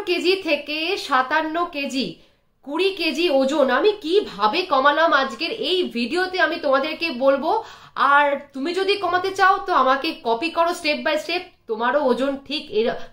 KG থেকে 57 KG 20 KG ওজন আমি কিভাবে কমালাম আজকের এই ভিডিওতে আমি তোমাদেরকে বলবো। আর তুমি যদি কমাতে চাও তো আমাকে কপি করো স্টেপ বাই স্টেপ, তোমারও ওজন ঠিক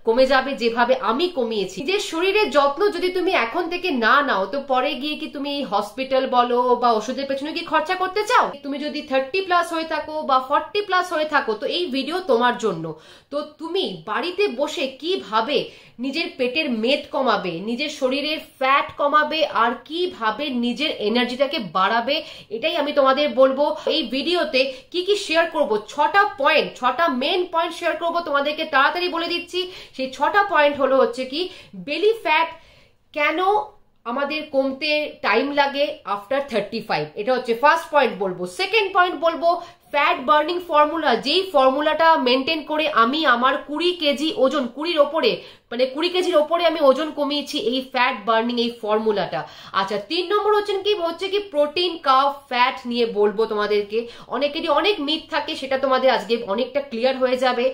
কমে যাবে যেভাবে আমি কমিয়েছি। নিজের শরীরের যত্ন যদি তুমি এখন থেকে না নাও তো পরে গিয়ে কি তুমি হসপিটাল বলো বা ওষুধের পেছনে কি খরচা করতে চাও? তুমি যদি 30+ হয়ে থাকো বা 40+ হয়ে থাকো তো এই ভিডিও তোমার জন্য। তো তুমি বাড়িতে বসে কিভাবে নিজের পেটের মেদ কমাবে, নিজের শরীরের ফ্যাট কমাবে আর কিভাবে নিজের এনার্জিটাকে বাড়াবে এটাই আমি তোমাদের বলবো। এই ভিডিওতে কি কি শেয়ার করব, 6টা পয়েন্ট, 6টা মেন পয়েন্ট শেয়ার করব তোমাদেরকে, তাড়াতাড়ি বলে দিচ্ছি। সেই 6টা পয়েন্ট হলো হচ্ছে কি, বেলি ফ্যাট কেন আমাদের কমতে টাইম লাগে আফটার 35, এটা হচ্ছে ফার্স্ট পয়েন্ট বলবো। সেকেন্ড পয়েন্ট বলবো ফ্যাট বার্নিং ফর্মুলা, যেই ফর্মুলাটা মেনটেন করে আমি আমার 20 কেজি ওজন, 20 কেজির ওপরে আমি ওজন কমিয়েছি এই ফ্যাট বার্নিং এই ফর্মুলাটা। আচ্ছা 3 নম্বর হচ্ছে কি প্রোটিন কার্ব ফ্যাট নিয়ে বলবো তোমাদেরকে। অনেকেরই অনেক মিথ থাকে, সেটা তোমাদের আজকে অনেকটা ক্লিয়ার হয়ে যাবে।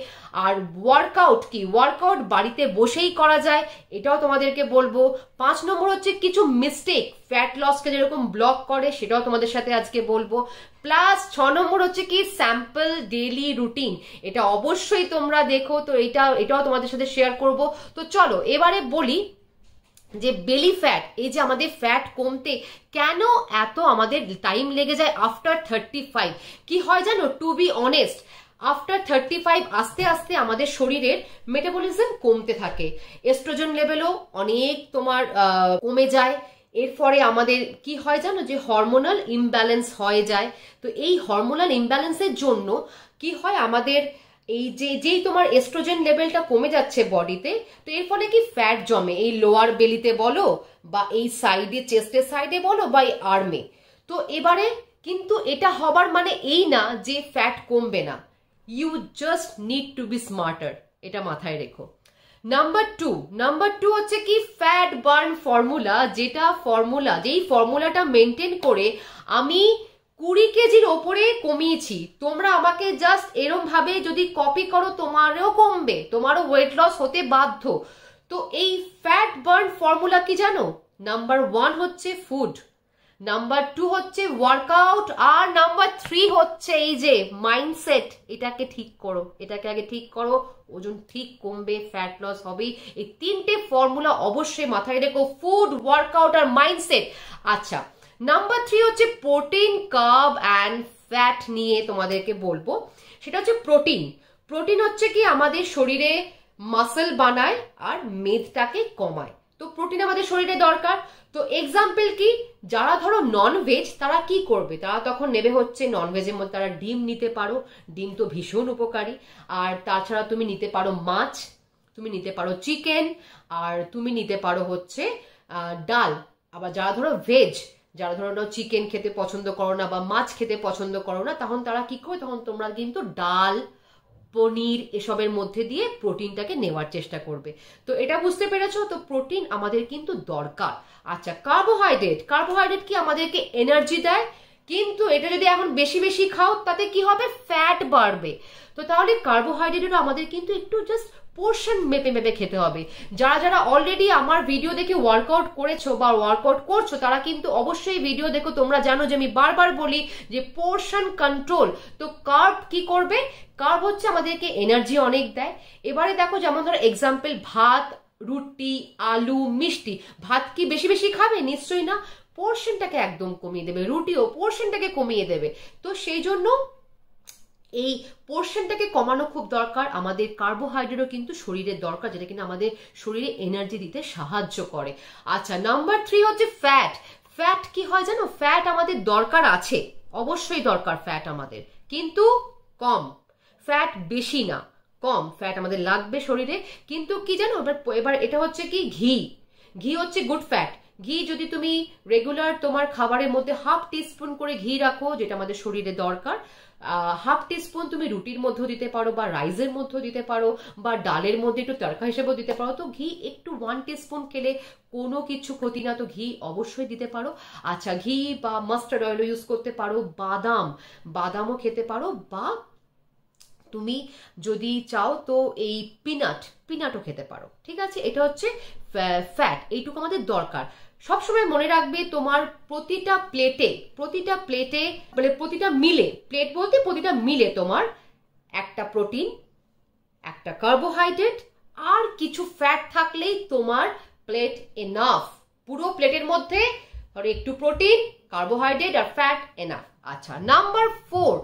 আর ওয়ার্কআউট কি, ওয়ার্কআউট বাড়িতে বসেই করা যায় এটাও তোমাদেরকে বলবো। 5 নম্বর হচ্ছে কিছু মিস্টেক ফ্যাট লসকে যেরকম ব্লক করে সেটাও তোমাদের সাথে আজকে বলবো। প্লাস 6 নম্বর হচ্ছে কি স্যাম্পল ডেইলি রুটিন, এটা অবশ্যই তোমরা দেখো, তো এটাও তোমাদের সাথে শেয়ার করব। তো চলো এবারে বলি যে বেলি ফ্যাট, এই যে আমাদের ফ্যাট কমতে কেন এত আমাদের টাইম লেগে যায় আফটার 35। কি হয় জানো, টু বি অনেস্ট, আফটার 35 আস্তে আস্তে আমাদের শরীরের মেটাবলিজম কমতে থাকে, এস্ট্রোজেন লেভেলও অনেক তোমার কমে যায়। এরপরে আমাদের কি হয় জানো, যে হরমোনাল ইমব্যালেন্স হয়ে যায়। তো এই হরমোনাল ইমব্যালেন্সের জন্য কি হয়, আমাদের এই যেই তোমার এস্ট্রোজেন লেভেলটা কমে যাচ্ছে বডিতে, তো এর ফলে কি ফ্যাট জমে এই লোয়ার বেলিতে বলো বা এই সাইডে চেস্টের সাইডে বলো বা এই আর্মে। তো এবারে কিন্তু এটা হবার মানে এই না যে ফ্যাট কমবে না, you just need to be smarter, এটা মাথায় রেখো। নাম্বার টু হচ্ছে কি ফ্যাট বার্ন ফর্মুলা, যেই ফর্মুলাটা মেনটেন করে আমি 20 কেজির ওপরে কমিয়েছি। তোমরা আমাকে জাস্ট এরম ভাবে যদি কপি করো তোমারও কমবে, তোমারও ওয়েট লস হতে বাধ্য। তো এই ফ্যাট বার্ন ফর্মুলা কি জানো, নাম্বার 1 হচ্ছে ফুড, নাম্বার 2 হচ্ছে ওয়ার্কআউট, আর নাম্বার 3 হচ্ছে এই যে মাইন্ডসেট। এটাকে আগে ঠিক করো, ওজন ঠিক কমবে, ফ্যাট লস হবে। এই 3টে ফর্মুলা অবশ্যই মাথায় রেখো, ফুড, ওয়ার্কআউট আর মাইন্ডসেট। আচ্ছা নাম্বার 3 হচ্ছে প্রোটিন কার্ব অ্যান্ড ফ্যাট নিয়ে তোমাদেরকে বলবো। সেটা হচ্ছে প্রোটিন হচ্ছে কি আমাদের শরীরে মাসল বানায় আর মেদটাকে কমায়, তো প্রোটিন আমাদের শরীরে দরকার। তো এক্সাম্পল কি, যারা ধরো নন ভেজ তারা কি করবে, তারা তখন নেবে হচ্ছে নন ভেজের মধ্যে তারা ডিম নিতে পারো, ডিম তো ভীষণ উপকারী। আর তাছাড়া তুমি নিতে পারো মাছ, তুমি নিতে পারো চিকেন, আর তুমি নিতে পারো হচ্ছে ডাল। আবার যারা ধরো ভেজ, যারা ধরো চিকেন খেতে পছন্দ করো না বা মাছ খেতে পছন্দ করো না, তখন তারা কি করে, তখন তোমরা কিন্তু ডাল, পনির এসবের মধ্যে দিয়ে প্রোটিনটাকে নেওয়ার চেষ্টা করবে। তো এটা বুঝতে পেরেছো, তো প্রোটিন আমাদের কিন্তু দরকার। আচ্ছা কার্বোহাইড্রেট কি আমাদেরকে এনার্জি দেয়, কিন্তু এটা যদি এখন বেশি বেশি খাও তাতে কি হবে, ফ্যাট বাড়বে। তো তাহলে কার্বোহাইড্রেটও আমাদের কিন্তু একটু জাস্ট পোর্শন মেপে খেতে হবে। যারা অলরেডি আমার ভিডিও দেখে ওয়ার্কআউট করেছো বা ওয়ার্কআউট করছো তারা কিন্তু অবশ্যই ভিডিও দেখো, তোমরা জানো যে আমি বারবার বলি যে পোর্শন কন্ট্রোল। তো কার্ব কি করবে, কার্ব হচ্ছে আমাদেরকে এনার্জি অনেক দেয়। এবারে দেখো যেমন ধরো এক্সাম্পল ভাত, রুটি, আলু, মিষ্টি। ভাত কি বেশি বেশি খাবে, নিশ্চয়ই না, পোর্শনটাকে একদম কমিয়ে দেবে, রুটিও পোর্শনটাকে কমিয়ে দেবে। তো সেই জন্য এই পোর্শনটাকে কমানো খুব দরকার। আমাদের কার্বোহাইড্রেটও কিন্তু শরীরের দরকার, যেটা কিন্তু আমাদের শরীরে এনার্জি দিতে সাহায্য করে। আচ্ছা নাম্বার 3 হচ্ছে ফ্যাট কি হয় জানো, ফ্যাট আমাদের দরকার আছে, অবশ্যই দরকার ফ্যাট আমাদের, কিন্তু কম, ফ্যাট বেশি না, কম ফ্যাট আমাদের লাগবে শরীরে। কিন্তু কি জানো, এবার এটা হচ্ছে কি ঘি হচ্ছে গুড ফ্যাট। ঘি যদি তুমি রেগুলার তোমার খাবারের মধ্যে হাফ টিস্পুন করে ঘি রাখো, যেটা আমাদের শরীরে দরকার, হাফ টিস্পুন তুমি রুটির মধ্যে দিতে পারো বা রাইসের মধ্যে দিতে পারো বা ডালের মধ্যে একটু তড়কা হিসেবেও দিতে পারো। তো ঘি একটু 1 টিস্পুন খেলে কোনো কিছু ক্ষতি না, তো ঘি অবশ্যই দিতে পারো। আচ্ছা ঘি বা মাস্টার্ড অয়েলও ইউজ করতে পারো, বাদামও খেতে পারো, বা তুমি যদি চাও তো এই পিনাটও খেতে পারো, ঠিক আছে। এটা হচ্ছে ফ্যাট, এইটুকু আমাদের দরকার। সবসময় মনে রাখবে তোমার প্রতিটা প্লেটে মানে প্রতিটা মিলে, প্লেট বলতে প্রতিটা মিলে তোমার একটা প্রোটিন, একটা কার্বোহাইড্রেট আর কিছু ফ্যাট থাকলেই তোমার প্লেট এনাফ। পুরো প্লেটের মধ্যে একটু প্রোটিন, কার্বোহাইড্রেট আর ফ্যাট এনাফ। আচ্ছা, নাম্বার 4,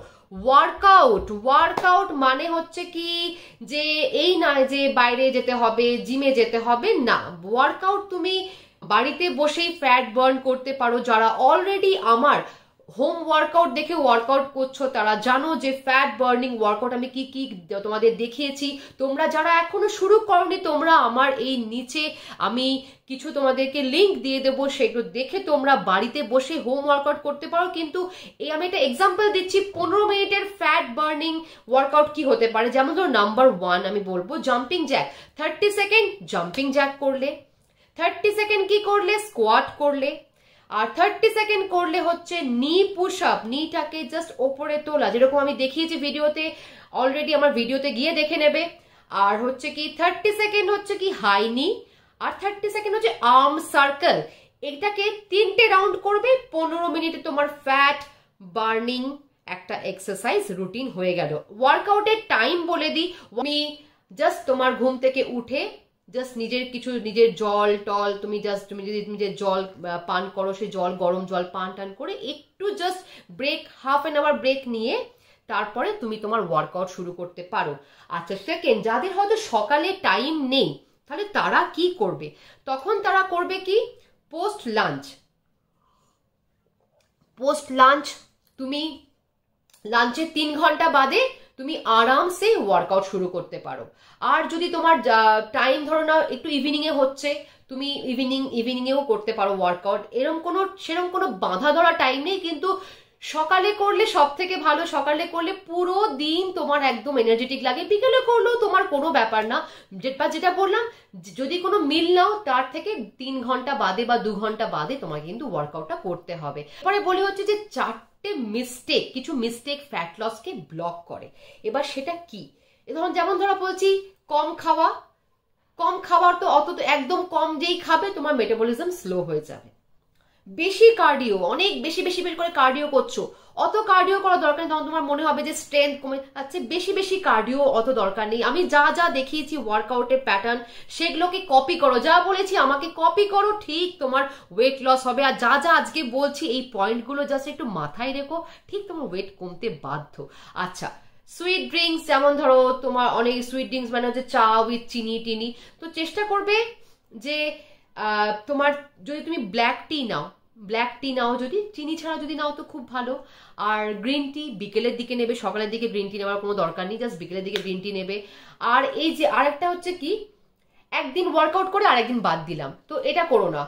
ওয়ার্কআউট মানে হচ্ছে কি যে এই নয় যে বাইরে যেতে হবে, জিমে যেতে হবে, না। ওয়ার্কআউট তুমি বাড়িতে বসেই ফ্যাট বার্ন করতে পারো। যারা অলরেডি আমার হোম ওয়ার্কআউট দেখে ওয়ার্কআউট করছো তারা জানো যে ফ্যাট বার্নিং ওয়ার্কআউট আমি কি কি তোমাদের দেখিয়েছি। তোমরা যারা এখনো শুরু করনি, তোমরা আমার এই নিচে আমি কিছু তোমাদেরকে লিংক দিয়ে দেবো, সেগুলো দেখে তোমরা বাড়িতে বসে হোম ওয়ার্কআউট করতে পারো। কিন্তু এই আমি একটা এক্সাম্পল দিচ্ছি 15 মিনিটের ফ্যাট বার্নিং ওয়ার্কআউট কি হতে পারে। যেমন ধরো নাম্বার 1 আমি বলবো jumping Jack. 30 second jumping Jack করলে, 30 সেকেন্ড কি করলে স্কোয়াট করলে, আর 30 সেকেন্ড করলে হচ্ছে নি পুশ আপ, নিটাকে জাস্ট ওপরে তোলা, যেরকম আমি দেখিয়েছি ভিডিওতে, অলরেডি আমার ভিডিওতে গিয়ে দেখে নেবে। আর হচ্ছে কি 30 সেকেন্ড হচ্ছে কি হাই নি, আর 30 সেকেন্ড হচ্ছে আর্ম সার্কেল। এটাকে 3টে রাউন্ড করবে। 15 মিনিটে তোমার ফ্যাট বার্নিং একটা এক্সারসাইজ রুটিন হয়ে গেল। ওয়ার্কআউটের টাইম বলে দিই, আমি জাস্ট তোমার ঘুম থেকে উঠে জাস্ট নিজের জল টল, তুমি যদি নিজের জল পান করো, সেই জল গরম জল পান টান করে একটু just break, half an hour break নিয়ে তারপরে তুমি তোমার ওয়ার্কআউট শুরু করতে পারো। আচ্ছা, সেকেন্ড, যাদের হয়তো সকালে টাইম নেই তাহলে তারা কি করবে, তখন তারা করবে কি পোস্ট লাঞ্চ তুমি লাঞ্চের 3 ঘন্টা বাদে তুমি আরামসে ওয়ার্কআউট শুরু করতে পারো। আর যদি তোমার টাইম ধরো না একটু ইভিনিং এ হচ্ছে, তুমি ইভিনিং এও করতে পারো ওয়ার্কআউট। সেরকম কোনো বাঁধা ধরা টাইম নেই, কিন্তু সকালে করলে সব থেকে ভালো। সকালে করলে পুরো দিন তোমার একদম এনার্জেটিক লাগে। বিকেলে করলেও তোমার কোনো ব্যাপার না। যেটা বললাম, যদি কোনো মিল নাও তার থেকে 3 ঘন্টা বাদে বা 2 ঘন্টা বাদে তোমার কিন্তু ওয়ার্কআউটটা করতে হবে। পরে বলি হচ্ছে যে কিছু মিস্টেক ফ্যাট লসকে ব্লক করে। এবার সেটা কি, যেমন ধরো বলছি কম খাওয়ার তো একদম কম যেই খাবে তোমার মেটাবলিজম স্লো হয়ে যাবে। বেশি কার্ডিও, অনেক বেশি করে কার্ডিও করছো, অত কার্ডিও করা দরকার নেই। তখন তোমার মনে হবে যে স্ট্রেংথ কমে যাচ্ছে। বেশি কার্ডিও অত দরকার নেই। আমি যা দেখিয়েছি ওয়ার্কআউটের প্যাটার্ন, সেগুলোকে কপি করো। যা বলেছি আমাকে কপি করো, ঠিক তোমার ওয়েট লস হবে। আর যা আজকে বলছি এই পয়েন্টগুলো জাস্ট একটু মাথায় রেখো, ঠিক তোমার ওয়েট কমতে বাধ্য। আচ্ছা, সুইট ড্রিঙ্কস, যেমন ধরো তোমার অনেক সুইট ড্রিঙ্কস মানে হচ্ছে চা উইথ চিনি, তো চেষ্টা করবে যে তোমার যদি তুমি ব্ল্যাক টি নাও, যদি চিনি ছাড়া যদি নাও তো খুব ভালো। আর গ্রিন টি বিকেলের দিকে নেবে, সকালের দিকে গ্রিন টি নেওয়ার কোনো দরকার নেই, জাস্ট বিকেলের দিকে গ্রিন টি নেবে। আর এই যে আরেকটা হচ্ছে কি, একদিন ওয়ার্কআউট করে আরেকদিন বাদ দিলাম, তো এটা করো না।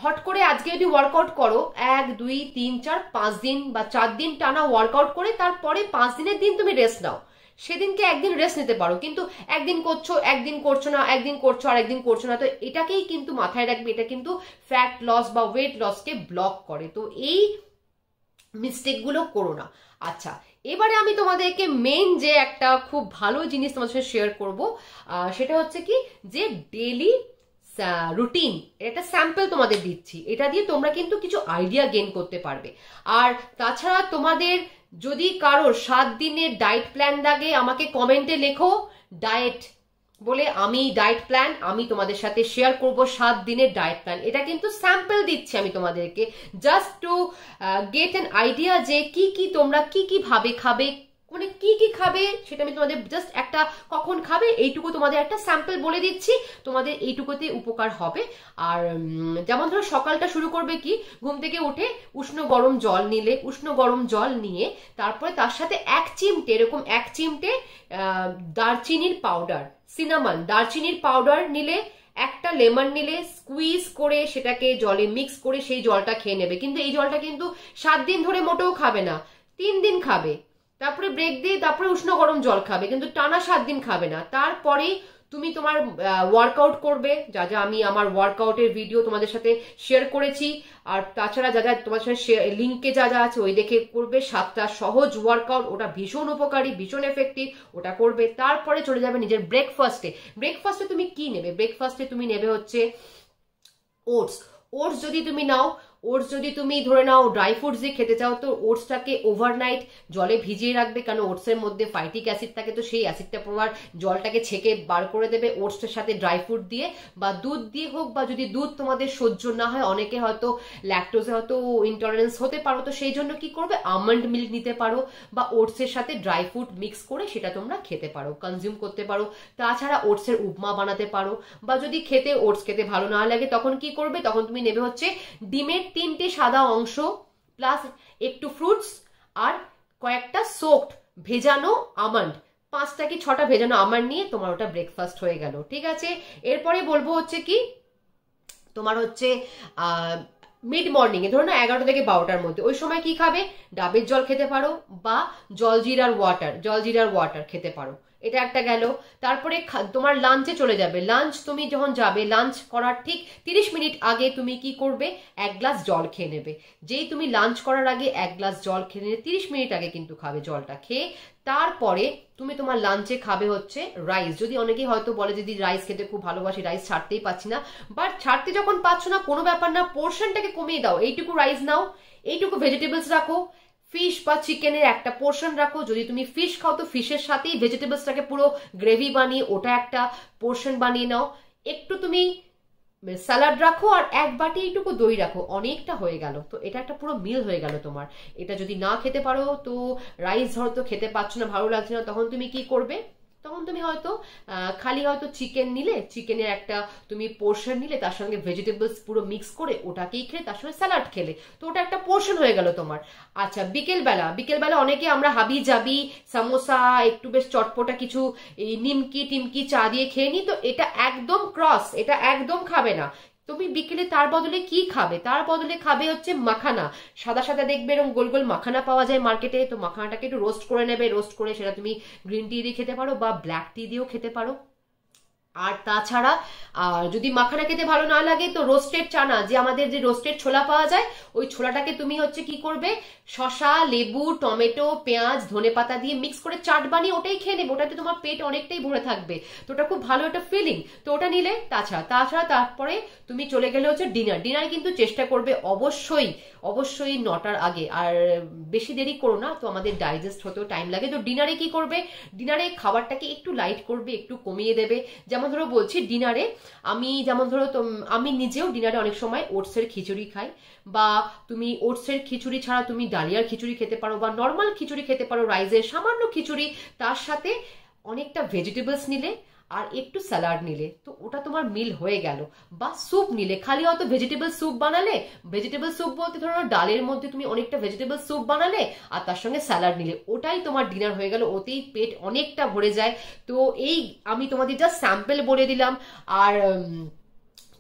হট করে আজকে যদি ওয়ার্কআউট করো 1 2 3 4 5 দিন বা 4 দিন টানা ওয়ার্কআউট করে তারপরে 5 দিনের দিন তুমি রেস্ট নাও, সেদিনকে একদিন রেস্ট নিতে পারো। কিন্তু একদিন করছো, একদিন করছো না, একদিন করছো আর একদিন করছো না, তো এটাকেই কিন্তু মাথায় রাখবে। এটা কিন্তু ফ্যাট লস বা ওয়েট লসকে ব্লক করে। তো এই মিস্টেক গুলো করো না। আচ্ছা, এবারে আমি তোমাদেরকে মেইন যে একটা খুব ভালো জিনিস তোমাদের সাথে শেয়ার করবো, সেটা হচ্ছে কি যে ডেইলি রুটিন। একটা স্যাম্পল তোমাদের দিচ্ছি, এটা দিয়ে তোমরা কিন্তু কিছু আইডিয়া গেইন করতে পারবে। আর তাছাড়া তোমাদের যদি কারোর 7 দিনের ডায়েট প্ল্যান লাগে, আমাকে কমেন্টে লেখো ডায়েট বলে, আমি ডায়েট প্ল্যান আমি তোমাদের সাথে শেয়ার করব। 7 দিনের ডায়েট প্ল্যান, এটা কিন্তু স্যাম্পল দিচ্ছি আমি তোমাদেরকে, just to get an idea যে কি তোমরা কি ভাবে খাবে, মানে কি খাবে সেটা আমি তোমাদের জাস্ট একটা কখন খাবে এইটুকু তোমাদের একটা স্যাম্পল বলে দিচ্ছি, তোমাদের এইটুকুতে উপকার হবে। আর যেমন ধরো সকালটা শুরু করবে কি, ঘুম থেকে উঠে উষ্ণ গরম জল নিয়ে তারপরে তার সাথে 1 চিমটে এরকম 1 চিমটে দারচিনির পাউডার, সিনামন দারচিনির পাউডার নিলে, একটা লেমন নিলে, স্কুইজ করে সেটাকে জলে মিক্স করে সেই জলটা খেয়ে নেবে। কিন্তু এই জলটা কিন্তু 7 দিন ধরে মোটেও খাবে না, 3 দিন খাবে, তারপরে ব্রেক দিয়ে তারপরে উষ্ণ গরম জল খাবে, কিন্তু টানা 7 দিন খাবে না। তারপরে তুমি তোমার ওয়ার্কআউট করবে, যা যা আমি আমার ওয়ার্কআউটের ভিডিও তোমাদের সাথে শেয়ার করেছি, আর তাছাড়া যা যা তোমার সাথে লিঙ্কে যা যা আছে ওই দেখে করবে। 7টা সহজ ওয়ার্কআউট, ওটা ভীষণ উপকারী, ভীষণ এফেক্টিভ, ওটা করবে। তারপরে চলে যাবে নিজের ব্রেকফাস্টে। ব্রেকফাস্টে তুমি কি নেবে? ব্রেকফাস্টে তুমি নেবে হচ্ছে ওটস। ওটস যদি তুমি নাও, ওটস যদি তুমি ধরে নাও ড্রাই ফ্রুটস দিয়ে খেতে চাও, তো ওটসটাকে ওভারনাইট জলে ভিজিয়ে রাখবে, কারণ ওটসের মধ্যে ফাইটিক অ্যাসিড থাকে, তো সেই অ্যাসিডটা তোমার জলটাকে ছেঁকে বার করে দেবে। ওটসের সাথে ড্রাই ফ্রুট দিয়ে বা দুধ দিয়ে হোক, বা যদি দুধ তোমাদের সহ্য না হয়, অনেকে হয়তো ল্যাকটোজে হয়তো ইনটলারেন্স হতে পারো, তো সেই জন্য কি করবে, আমন্ড মিল্ক নিতে পারো, বা ওটসের সাথে ড্রাই ফ্রুট মিক্স করে সেটা তোমরা খেতে পারো, কনজিউম করতে পারো। তাছাড়া ওটসের উপমা বানাতে পারো, বা যদি ওটস খেতে ভালো না লাগে তখন কি করবে, তখন তুমি নেবে হচ্ছে ডিমের 3টে সাদা অংশ প্লাস একটু ফ্রুটস আর কয়েকটা সোকড ভেজানো আমন্ড, 5টা কি 6টা ভেজানো আমন্ড নিয়ে তোমার ওটা ব্রেকফাস্ট হয়ে গেল। ঠিক আছে, এরপরে বলবো হচ্ছে কি তোমার হচ্ছে মিড মর্নিং এ, ধরো না 11টা থেকে 12টার মধ্যে, ওই সময় কি খাবে, ডাবের জল খেতে পারো বা জলজিরার ওয়াটার খেতে পারো। এটা একটা গেল। তারপরে তোমার লাঞ্চে চলে যাবে। লাঞ্চ তুমি যখন যাবে, লাঞ্চ করার ঠিক 30 মিনিট আগে তুমি কি করবে, 1 গ্লাস জল খেয়ে নেবে। যেই তুমি লাঞ্চ করার আগে 1 গ্লাস জল খেয়ে নেবে, 30 মিনিট আগে কিন্তু খাবে জলটা খেয়ে। তারপরে তুমি তোমার লাঞ্চে খাবে হচ্ছে রাইস। যদি অনেকেই হয়তো বলে যদি রাইস খেতে খুব ভালোবাসি, রাইস ছাড়তেই পাচ্ছি না, বাট ছাড়তে যখন পাচ্ছ না কোনো ব্যাপার না, পোর্শনটাকে কমিয়ে দাও। এইটুকু রাইস নাও, এইটুকু ভেজিটেবলস রাখো, ফিশ বা চিকেনের একটা পোর্শন রাখো। যদি তুমি ফিশ খাও তো ফিশের সাথেই ভেজিটেবলসটাকে পুরো গ্রেভি বানিয়ে ওটা একটা পোর্শন বানিয়ে নাও। একটু তুমি স্যালাড রাখো, আর 1 বাটি এইটুকু দই রাখো, অনেকটা হয়ে গেল। তো এটা একটা পুরো মিল হয়ে গেল তোমার। এটা যদি না খেতে পারো, তো রাইস ধরো তো খেতে পারছো না, ভালো লাগছে না, তখন তুমি কি করবে, তখন তুমি হয়তো খালি হয়তো চিকেন নিলে, চিকেনের একটা তুমি পোর্শন নিলে, তার সঙ্গে ভেজিটেবলস পুরো মিক্স করে ওটাকেই খেলে, তার সঙ্গে স্যালাড খেলে, তো ওটা একটা পোর্শন হয়ে গেল তোমার। আচ্ছা, বিকেলবেলা অনেকে আমরা হাবি জাবি সামোসা, একটু বেশ চটপটা কিছু এই নিমকি টিমকি চা দিয়ে খেয়ে নি, তো এটা একদম ক্রস, এটা একদম খাবে না। তুমি বিকেলে তার বদলে কি খাবে, তার বদলে খাবে হচ্ছে মাখানা। সাদা সাদা দেখবে এরকম গোল গোল মাখানা পাওয়া যায় মার্কেটে, তো মাখানাটাকে একটু রোস্ট করে নেবে, রোস্ট করে সেটা তুমি গ্রিন টি দিয়ে খেতে পারো বা ব্ল্যাক টি দিয়েও খেতে পারো। আর তাছাড়া যদি মাখানা খেতে ভালো না লাগে, তো রোস্টেড চানা, যে আমাদের যে রোস্টেড ছোলা পাওয়া যায়, ওই ছোলাটাকে তুমি হচ্ছে কি করবে, শসা, লেবু, টমেটো, পেঁয়াজ, ধনেপাতা দিয়ে মিক্স করে চাট বানিয়ে ওটাই খেয়ে নেবে। ওটাতে তোমার পেট অনেকটাই ভরে থাকবে, তো ওটা খুব ভালো একটা ফিলিং, তো ওটা নিলে। তাছাড়া তারপরে তুমি চলে গেলে হচ্ছে ডিনারে কিন্তু চেষ্টা করবে অবশ্যই 9টার আগে, আর বেশি দেরি করো না, তো আমাদের ডাইজেস্ট হতেও টাইম লাগে। তো ডিনারে কি করবে, ডিনারে খাবারটাকে একটু লাইট করবে, একটু কমিয়ে দেবে। যেমন ধরো বলছি ডিনারে আমি নিজেও ডিনারে অনেক সময় ওটসের খিচুড়ি খাই, বা তুমি ওটসের খিচুড়ি ছাড়া তুমি ডালিয়ার খিচুড়ি খেতে পারো, বা নর্মাল খিচুড়ি খেতে পারো, রাইসের সামান্য খিচুড়ি, তার সাথে অনেকটা ভেজিটেবলস নিলে আর একটু স্যালাড নিলে, তো ওটা তোমার মিল হয়ে গেল। বা স্যুপ নিলে, খালি হয়তো ভেজিটেবল স্যুপ বানালে, ভেজিটেবল স্যুপ বলতে ধরো ডালের মধ্যে তুমি অনেকটা ভেজিটেবল স্যুপ বানালে আর তার সঙ্গে স্যালাড নিলে, ওটাই তোমার ডিনার হয়ে গেল, ওতেই পেট অনেকটা ভরে যায়। তো এই আমি তোমাদের জাস্ট স্যাম্পল বলে দিলাম। আর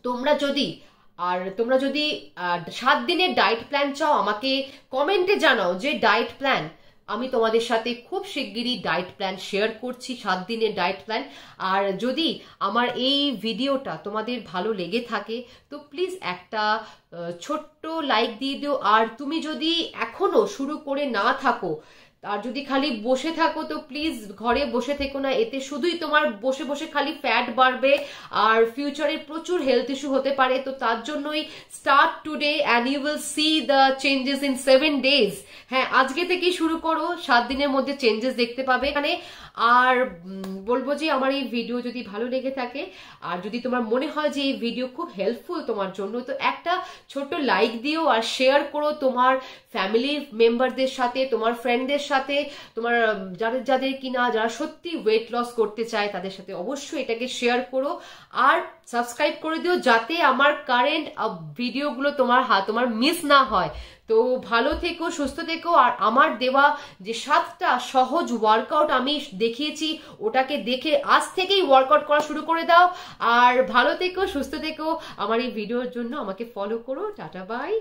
তোমরা যদি 7 দিনের ডায়েট প্ল্যান চাও, আমাকে কমেন্টে জানাও যে ডায়েট প্ল্যান, আমি তোমাদের সাথে খুব শিগগিরই ডায়েট প্ল্যান শেয়ার করছি, 7 দিনের ডায়েট প্ল্যান। আর যদি আমার এই ভিডিওটা তোমাদের ভালো লেগে থাকে, তো প্লিজ একটা ছোট্ট লাইক দিয়ে দিও। আর তুমি যদি এখনো শুরু করে না থাকো, আর যদি খালি বসে থাকো, তো প্লিজ ঘরে বসে থেকো না, এতে শুধুই তোমার বসে বসে খালি ফ্যাট বাড়বে আর ফিউচারে প্রচুর হেলথ ইস্যু হতে পারে। তো তার জন্যই start today and you will see the changes in 7 days। হ্যাঁ, আজকে থেকেই শুরু করো, 7 দিনের মধ্যে চেঞ্জেস দেখতে পাবে এখানে। আর বলবো যে আমার এই ভিডিও যদি ভালো লেগে থাকে, আর যদি তোমার মনে হয় যে এই ভিডিও খুব হেল্পফুল তোমার জন্য, তো একটা ছোট্ট লাইক দিও আর শেয়ার করো তোমার ফ্যামিলি মেম্বারদের সাথে, তোমার ফ্রেন্ডদের সাথে, তোমার যাদের কিনা যারা সত্যি ওয়েট লস করতে চায় তাদের সাথে অবশ্যই এটাকে শেয়ার করো। আর সাবস্ক্রাইব করে দিও যাতে আমার কারেন্ট ভিডিওগুলো তোমার মিস না হয়। তো ভালো থেকো, সুস্থ থেকো। আর আমার দেওয়া যে 7টা সহজ ওয়ার্কআউট আমি দেখিয়েছি, ওটাকে দেখে আজ থেকেই ওয়ার্কআউট করা শুরু করে দাও। আর ভালো থেকো, সুস্থ থেকো। আমার এই ভিডিওর জন্য আমাকে ফলো করো। Tata, by.